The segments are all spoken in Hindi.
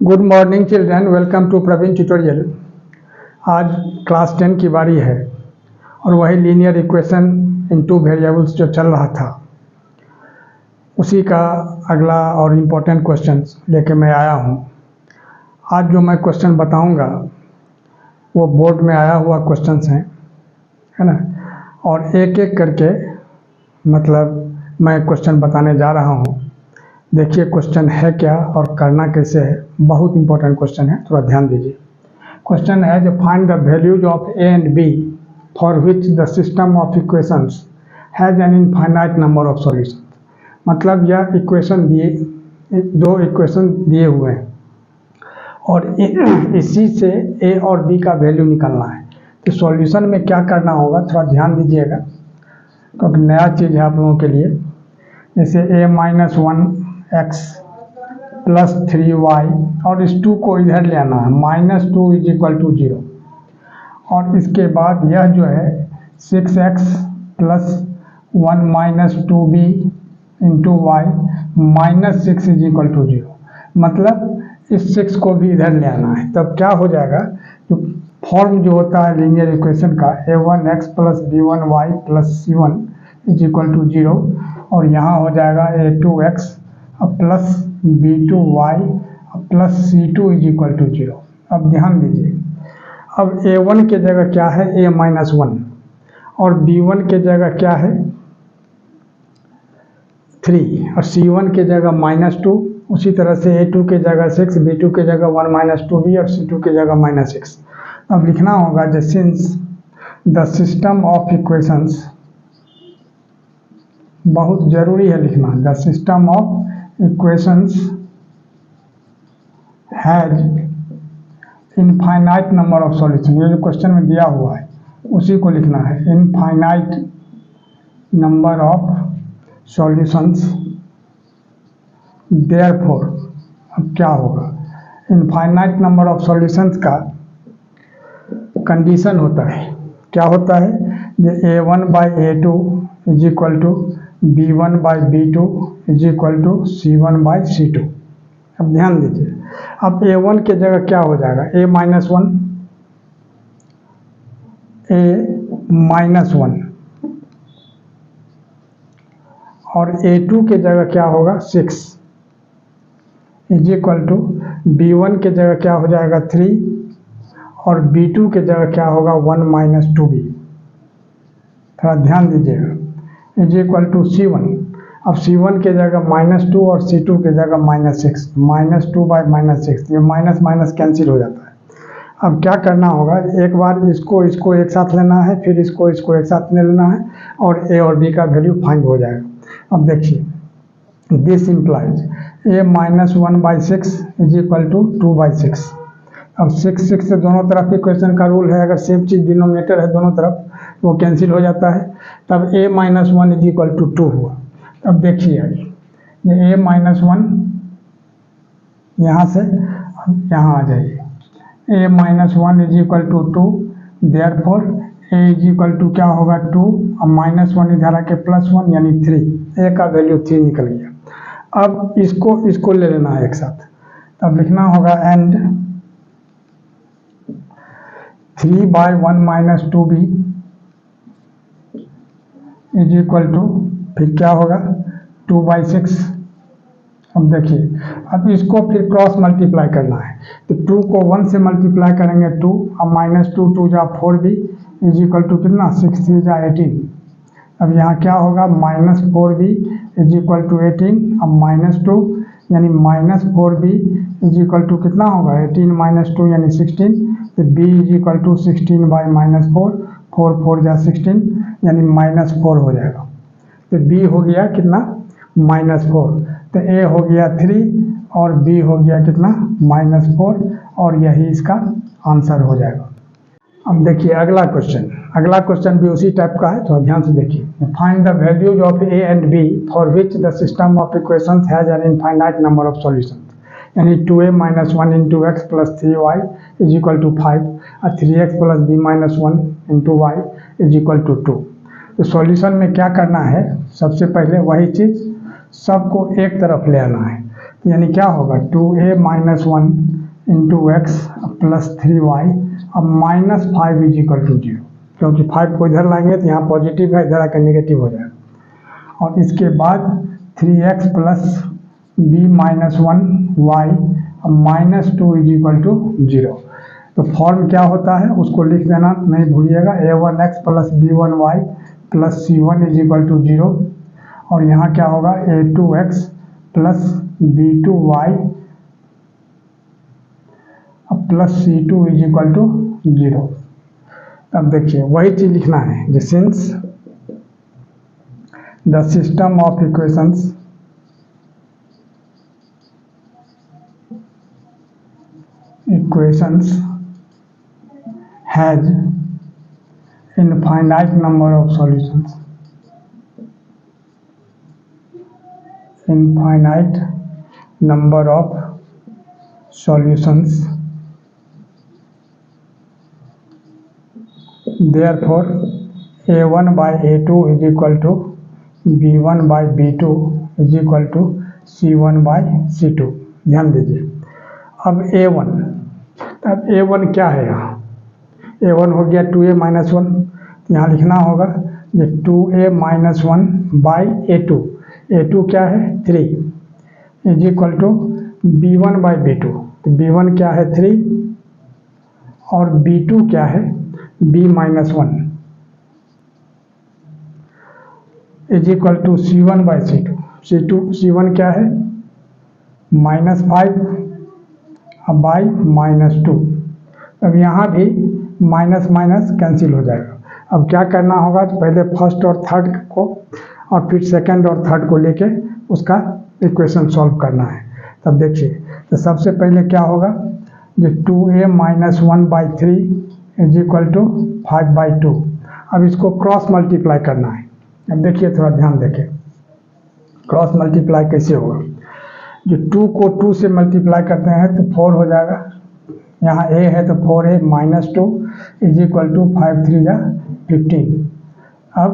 Good morning children, welcome to Praveen tutorial. आज क्लास 10 की बारी है और वही linear equation in two variables जो चल रहा था उसी का अगला और इम्पोर्टेंट क्वेश्चन लेके मैं आया हूँ। आज जो मैं क्वेश्चन बताऊँगा वो बोर्ड में आया हुआ क्वेश्चंस हैं, है ना, और एक एक करके मतलब मैं क्वेश्चन बताने जा रहा हूँ। देखिए क्वेश्चन है क्या और करना कैसे है, बहुत इंपॉर्टेंट क्वेश्चन है, थोड़ा ध्यान दीजिए। क्वेश्चन है जो find the values of A and B for which the system of equations has an infinite number of solution. मतलब यह इक्वेशन दिए, दो इक्वेशन दिए हुए हैं और इसी से ए और बी का वैल्यू निकालना है। तो सॉल्यूशन में क्या करना होगा, थोड़ा ध्यान दीजिएगा क्योंकि नया चीज़ है आप लोगों के लिए। जैसे a-1x प्लस 3y और इस 2 को इधर ले आना है, -2 = 0। और इसके बाद यह जो है 6x plus 1 - 2b into y -6 = 0। मतलब इस 6 को भी इधर ले आना है। तब क्या हो जाएगा, जो फॉर्म जो होता है लीनियर इक्वेशन का a1x plus b1y plus c1 = 0 और यहाँ हो जाएगा a2x plus b2y plus c2 = 0। अब ध्यान दीजिए, अब a1 के जगह क्या है a-1 और b1 के जगह क्या है 3 और c1 के जगह -2। उसी तरह से a2 के जगह 6, b2 के जगह 1 - 2b और c2 के जगह -6। अब लिखना होगा जो since the system of equations, बहुत जरूरी है लिखना, the system of equations has infinite number of solution. ये जो क्वेश्चन में दिया हुआ है उसी को लिखना है, infinite number of solutions. Therefore अब क्या होगा, इनफाइनाइट नंबर ऑफ सॉल्यूशंस का कंडीशन होता है, क्या होता है, जो a1/a2 = b1/b2 = c1/c2। अब ध्यान दीजिए, अब a1 के जगह क्या हो जाएगा a-1 और a2 के जगह क्या होगा 6 = b1 के जगह क्या हो जाएगा 3 और b2 के जगह क्या होगा 1 - 2b। थोड़ा ध्यान दीजिएगा, = c1। अब c1 के जगह -2 और c2 के जगह -6, -2/-6, ये माइनस माइनस कैंसिल हो जाता है। अब क्या करना होगा, एक बार इसको एक साथ लेना है, फिर इसको एक साथ ले लेना है और a और b का वैल्यू फाइंड हो जाएगा। अब देखिए, दिस इम्प्लाइज a-1/6 = 2/6। अब 6 से दोनों तरफ इक्वेशन का रूल है, अगर सेम चीज़ डिनोमिनेटर है दोनों तरफ वो कैंसिल हो जाता है। तब a-1 = 2 हुआ। अब देखिए ये a-1 यहाँ से यहाँ आ जाइए, a-1 = 2। देयरफॉर a क्या होगा 2 और -1 इधर आके +1 यानी 3, a का वैल्यू 3 निकल गया। अब इसको ले लेना है एक साथ। तब लिखना होगा एंड 3/1 - 2b = फिर क्या होगा 2/6। अब देखिए, अब इसको फिर क्रॉस मल्टीप्लाई करना है, तो 2 को 1 से मल्टीप्लाई करेंगे 2 और -2 2 जा 4b = कितना 6 3 जा 18। अब यहाँ क्या होगा -4b = 18 और -2 यानी -4b = कितना होगा 18 - 2 यानी 16। तो b = 16/-4, 4 4 जा 16 यानी -4 हो जाएगा। तो b हो गया कितना -4, तो a हो गया 3 और b हो गया कितना -4 और यही इसका आंसर हो जाएगा। अब देखिए अगला क्वेश्चन भी उसी टाइप का है, तो ध्यान से देखिए। Find the values of a and b for which the system of equations has an infinite number of solutions. यानी 2a-1 × x प्लस 3y = 5 और 3x प्लस b-1 × y = 2। तो सॉल्यूशन में क्या करना है, सबसे पहले वही चीज़ सबको एक तरफ ले आना है। यानी क्या होगा 2a minus 1 into x plus 3y अब माइनस 5 इज इक्वल टू 0, क्योंकि 5 को इधर लाएंगे तो यहाँ पॉजिटिव है, इधर आकर नेगेटिव हो जाएगा। और इसके बाद 3x plus b minus 1y अब माइनस 2 इज इक्वल टू 0। तो फॉर्म क्या होता है उसको लिख देना नहीं भूलिएगा, a1x plus b1y plus c1 is equal to 0। और यहाँ क्या होगा a2x plus b2y plus c2 is equal to 0। अब देखिए वही चीज लिखना है, since the system of equations has infinite number of solutions, infinite number of solutions, therefore a1 by a2 is equal to b1 by b2 is equal to c1 by c2। ध्यान दीजिए, अब a1 क्या है, यहाँ a1 हो गया 2a माइनस 1, यहाँ लिखना होगा ये 2a माइनस 1 बाई a2 क्या है 3 is equal to b1 by b2। तो b1 क्या है 3 और b2 क्या है b minus 1 is equal to c1 by c2। c1 क्या है माइनस 5 बाई माइनस 2। अब यहाँ भी माइनस माइनस कैंसिल हो जाएगा। अब क्या करना होगा, तो पहले फर्स्ट और थर्ड को और फिर सेकंड और थर्ड को लेके उसका इक्वेशन सॉल्व करना है। तब देखिए, तो सबसे पहले क्या होगा, ये 2a minus 1 by 3 is equal to 5 by 2। अब इसको क्रॉस मल्टीप्लाई करना है। अब देखिए थोड़ा ध्यान देखें, क्रॉस मल्टीप्लाई कैसे होगा, जो 2 को 2 से मल्टीप्लाई करते हैं तो 4 हो जाएगा, यहाँ a है तो 4a minus 2 is equal to 5 3 जा 15। अब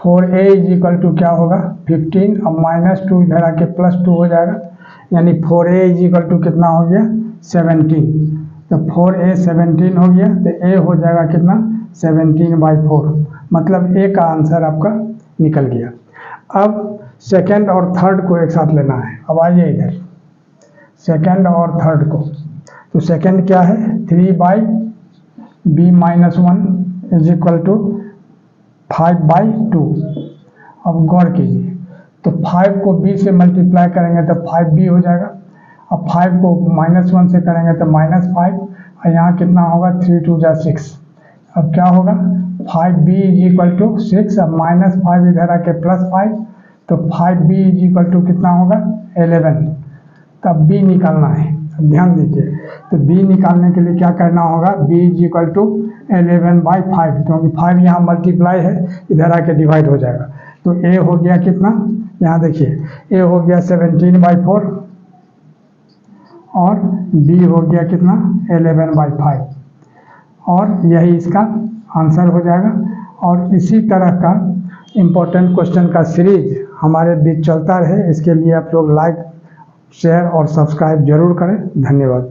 4a इज इक्वल टू क्या होगा 15, अब माइनस 2 इधर आके प्लस 2 हो जाएगा, यानी 4a इज इक्वल टू कितना हो गया 17। तो 4a 17 हो गया, तो a हो जाएगा कितना 17 बाई 4, मतलब a का आंसर आपका निकल गया। अब सेकंड और थर्ड को एक साथ लेना है। अब आइए इधर सेकंड और थर्ड को, तो सेकंड क्या है 3 by b minus 1 is equal to 5 by 2। अब गौर कीजिए, तो 5 को b से मल्टीप्लाई करेंगे तो 5b हो जाएगा, अब 5 को माइनस 1 से करेंगे तो माइनस 5, और यहाँ कितना होगा 3 2 जा 6। अब क्या होगा 5b इज इक्वल टू 6, अब माइनस 5 इधर आके प्लस 5, तो 5b इज इक्वल टू कितना होगा 11। तब b निकालना है। अब ध्यान दीजिए, तो b निकालने के लिए क्या करना होगा, b is equal to 11 by 5, क्योंकि 5 यहाँ मल्टीप्लाई है, इधर आके डिवाइड हो जाएगा। तो a हो गया कितना, यहाँ देखिए a हो गया 17 बाई 4 और b हो गया कितना 11 बाई 5, और यही इसका आंसर हो जाएगा। और इसी तरह का इम्पोर्टेंट क्वेश्चन का सीरीज हमारे बीच चलता रहे, इसके लिए आप लोग लाइक शेयर और सब्सक्राइब जरूर करें। धन्यवाद।